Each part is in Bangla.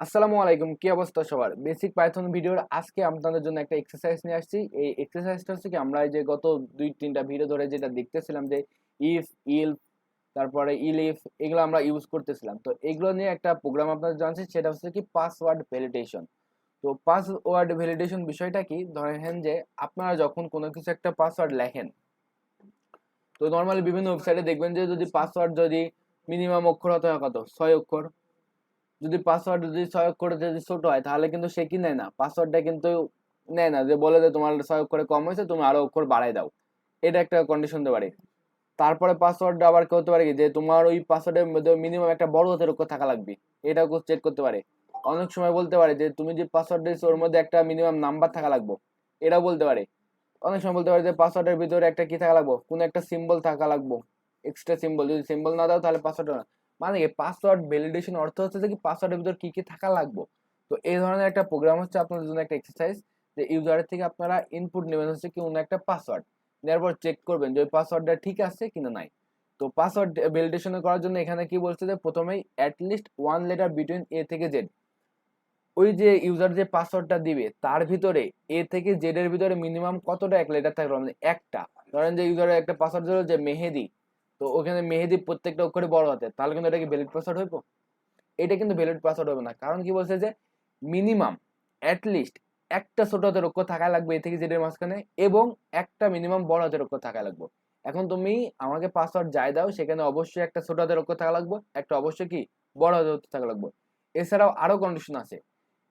আসসালামু আলাইকুম, কি অবস্থা সবার? বেসিক পাইথন ভিডিওর আজকে আপনাদের জন্য একটা এক্সারসাইজ নিয়ে আসছি। এই এক্সারসাইজটা হচ্ছে কি, আমরা এই যে গত 2-3টা ভিডিও ধরে যেটা দেখতেছিলাম যে ইফ, ইলফ, তারপরে ইলিফ, এগুলো আমরা ইউজ করতেছিলাম। তো এগুলো নিয়ে একটা প্রোগ্রাম আপনাদের জানছি, সেটা হচ্ছে কি পাসওয়ার্ড ভ্যালিডেশন। তো পাসওয়ার্ড ভ্যালিডেশন বিষয়টা কি, ধরেন যে আপনারা যখন কোনো কিছু একটা পাসওয়ার্ড লেখেন, তো নর্মালি বিভিন্ন ওয়েবসাইটে দেখবেন যে যদি পাসওয়ার্ড যদি মিনিমাম অক্ষর হতে হয় কত, 6 অক্ষর। যদি পাসওয়ার্ড যদি 6 অক্ষরে যদি ছোট হয় তাহলে কিন্তু সে কি নেয় না, পাসওয়ার্ডটা কিন্তু নেয় না, যে বলে যে তোমার 6 অক্ষরে কম হয়েছে, তুমি আরো অক্ষর বাড়াই দাও। এটা একটা কন্ডিশন হতে পারে। তারপরে পাসওয়ার্ডটা আবার কি হতে পারে কি, যে তোমার ওই পাসওয়ার্ডের মধ্যে মিনিমাম একটা বড় হাতের অক্ষর থাকা লাগবে। এটাও চেক করতে পারে। অনেক সময় বলতে পারে যে তুমি যে পাসওয়ার্ড দিয়েছো ওর মধ্যে একটা মিনিমাম নাম্বার থাকা লাগবে। এটাও বলতে পারে। অনেক সময় বলতে পারে যে পাসওয়ার্ডের ভিতরে একটা কি থাকা লাগবে, কোন একটা সিম্বল থাকা লাগবে, এক্সট্রা সিম্বল। যদি সিম্বল না দাও তাহলে পাসওয়ার্ড না। মানে কি, পাসওয়ার্ড ভ্যালিডেশন অর্থ হচ্ছে যে কি পাসওয়ার্ডের ভিতর কি কি থাকা লাগবে। তো এই ধরনের একটা প্রোগ্রাম হচ্ছে আপনাদের জন্য একটা এক্সারসাইজ, যে ইউজারের থেকে আপনারা ইনপুট নেবেন হচ্ছে কি অন্য একটা পাসওয়ার্ড, নেওয়ার পর চেক করবেন যে ওই পাসওয়ার্ডটা ঠিক আছে কিনা নাই। তো পাসওয়ার্ড ভ্যালিডেশন করার জন্য এখানে কি বলছে, যে প্রথমেই অ্যাটলিস্ট 1 লেটার বিটুইন এ থেকে জেড। ওই যে ইউজার যে পাসওয়ার্ডটা দিবে তার ভিতরে এ থেকে জেড এর ভিতরে মিনিমাম কতটা এক লেটার থাকবে, মানে একটা। ধরেন যে ইউজারের একটা পাসওয়ার্ড দিল যে মেহেদি, তো ওখানে মেহেদি প্রত্যেকটা অক্ষরে বড় হাতে, তাহলে কিন্তু এটা কি ভ্যালিড পাসওয়ার্ড হইব? এটা কিন্তু ভ্যালিড পাসওয়ার্ড হবে না। কারণ কি বলছে, যে মিনিমাম অ্যাটলিস্ট একটা ছোট হাতের অক্ষর থাকা লাগবে এ থেকে জেড এর মাঝখানে, এবং একটা মিনিমাম বড় হাতের অক্ষর থাকা লাগবে। এখন তুমি আমাকে পাসওয়ার্ড যাই দাও, সেখানে অবশ্যই একটা ছোট হাতের অক্ষর থাকা লাগবে, একটা অবশ্যই কি বড় হাতের অক্ষর থাকা লাগবে। এছাড়াও আরো কন্ডিশন আছে।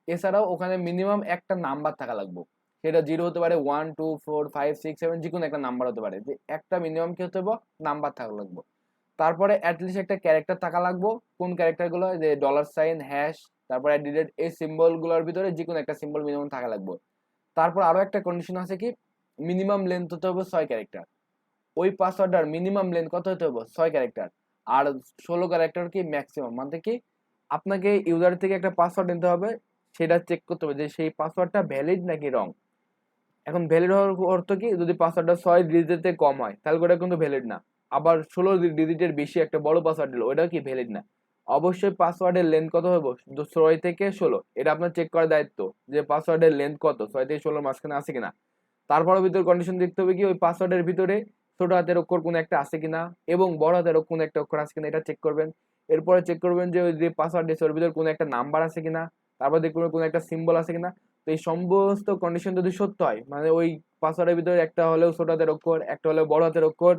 এছাড়াও ওখানে মিনিমাম একটা নাম্বার থাকা লাগবে। সেটা 0 হতে পারে, 1 2 4 5 6 7, যে কোনো একটা নাম্বার হতে পারে, যে একটা মিনিমাম কি হতে হবে, নাম্বার থাকা লাগবে। তারপরে অ্যাটলিস্ট একটা ক্যারেক্টার থাকা লাগবে। কোন ক্যারেক্টার গুলো, যে ডলার সাইন, হ্যাশ, তারপরে অ্যাট এই সিম্বল গুলোর ভিতরে যে কোনো একটা সিম্বল মিনিমাম থাকা লাগবে। তারপর আরো একটা কন্ডিশন আছে কি, মিনিমাম লেন্থ হতে হবে 6 ক্যারেক্টার। ওই পাসওয়ার্ডটার মিনিমাম লেন্থ কত হতে হবে, 6 ক্যারেক্টার। আর 16 ক্যারেক্টার কি ম্যাক্সিমাম, মানে কি আপনাকে ইউজার থেকে একটা পাসওয়ার্ড নিতে হবে, সেটা চেক করতে হবে যে সেই পাসওয়ার্ডটা ভ্যালিড নাকি রং। এখন ভ্যালিড হওয়ার অর্থ কি, যদি পাসওয়ার্ডটা 6 ডিজিটের কম হয় তাহলে ওটা কিন্তু ভ্যালিড না। আবার 16 ডিজিটের বেশি একটা বড় পাসওয়ার্ড দিল, ওটাও কি ভ্যালিড না। অবশ্যই পাসওয়ার্ডের লেন্থ কত হবে, 6 থেকে 16। এটা আপনার চেক করার দায়িত্ব, যে পাসওয়ার্ডের লেন্থ কত, 6 থেকে 16 মাঝখানে আছে কিনা। তারপরের ভিতরে কন্ডিশন দেখতে হবে কি, ওই পাসওয়ার্ডের ভিতরে ছোট হাতের অক্ষর কোন একটা আছে কিনা, এবং বড় হাতের কোন একটা অক্ষর আছে কিনা, এটা চেক করবেন। এরপরে চেক করবেন যে ওই যে পাসওয়ার্ড দিয়েছে ওর ভিতরে কোন একটা নাম্বার আছে কিনা। তারপর দেখবেন কোন একটা সিম্বল আছে কিনা। তো এই সমস্ত কন্ডিশন যদি সত্য হয়, মানে ওই পাসওয়ার্ডের ভিতরে একটা হলেও ছোট হাতের অক্ষর, একটা হলেও বড় হাতের অক্ষর,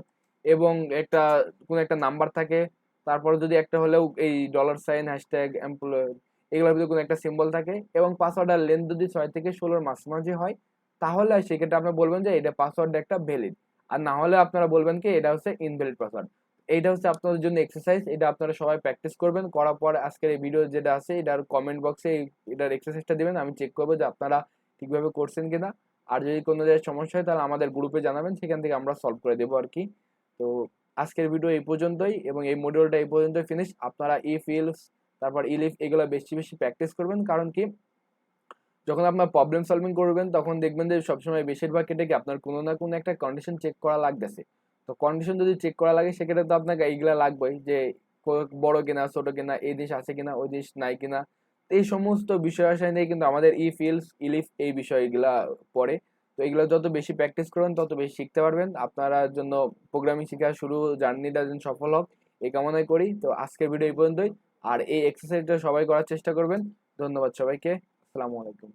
এবং একটা কোন একটা নাম্বার থাকে, তারপরে যদি একটা হলেও এই ডলার সাইন, হ্যাশট্যাগ, এমপ্লয়, এগুলোর ভিতরে কোনো একটা সিম্বল থাকে, এবং পাসওয়ার্ডের লেন্থ যদি 6 থেকে 16 মাঝামাঝি হয়, তাহলে সেক্ষেত্রে আপনি বলবেন যে এটা পাসওয়ার্ড একটা ভ্যালিড। আর না হলে আপনারা বলবেন কি এটা হচ্ছে ইনভ্যালিড পাসওয়ার্ড। এইটা হচ্ছে আপনাদের জন্য এক্সারসাইজ, এটা আপনারা সবাই প্র্যাকটিস করবেন। করার পর আজকের এই ভিডিও যেটা আছে এটার কমেন্ট বক্সে এটার এক্সারসাইজটা দিবেন, আমি চেক করবো যে আপনারা ঠিকভাবে করছেন কিনা। আর যদি কোনো জায়গায় সমস্যা হয় তাহলে আমাদের গ্রুপে জানাবেন, সেখান থেকে আমরা সলভ করে দেবো আর কি। তো আজকের ভিডিও এই পর্যন্তই, এবং এই মডিউলটা এই পর্যন্তই ফিনিশ। আপনারা ইফ, ইলস, তারপর ইলিফ, এগুলো বেশি বেশি প্র্যাকটিস করবেন। কারণ কি, যখন আপনার প্রবলেম সলভিং করবেন তখন দেখবেন যে সবসময় বেশিরভাগ ক্ষেত্রে কি আপনার কোনো না কোনো একটা কন্ডিশন চেক করা লাগতেছে। তো কন্ডিশন যদি চেক করা লাগে সেক্ষেত্রে তো আপনাকে এইগুলা লাগবেই, যে বড় কিনা, ছোট কিনা, এই জিনিস আছে কিনা, ওই জিনিস নাই কিনা। তো এই সমস্ত বিষয় আশয় নিয়ে কিন্তু আমাদের ইফ, ইলস, ইলিফ এই বিষয়গুলা পড়ে। তো এগুলো যত বেশি প্র্যাকটিস করবেন তত বেশি শিখতে পারবেন। আপনারা জন্য প্রোগ্রামিং শেখা শুরু জার্নিটা যেন সফল হোক এই কামনাই করি। তো আজকের ভিডিও এই পর্যন্তই। আর এই এক্সারসাইজটা সবাই করার চেষ্টা করবেন। ধন্যবাদ সবাইকে। আসসালামু আলাইকুম।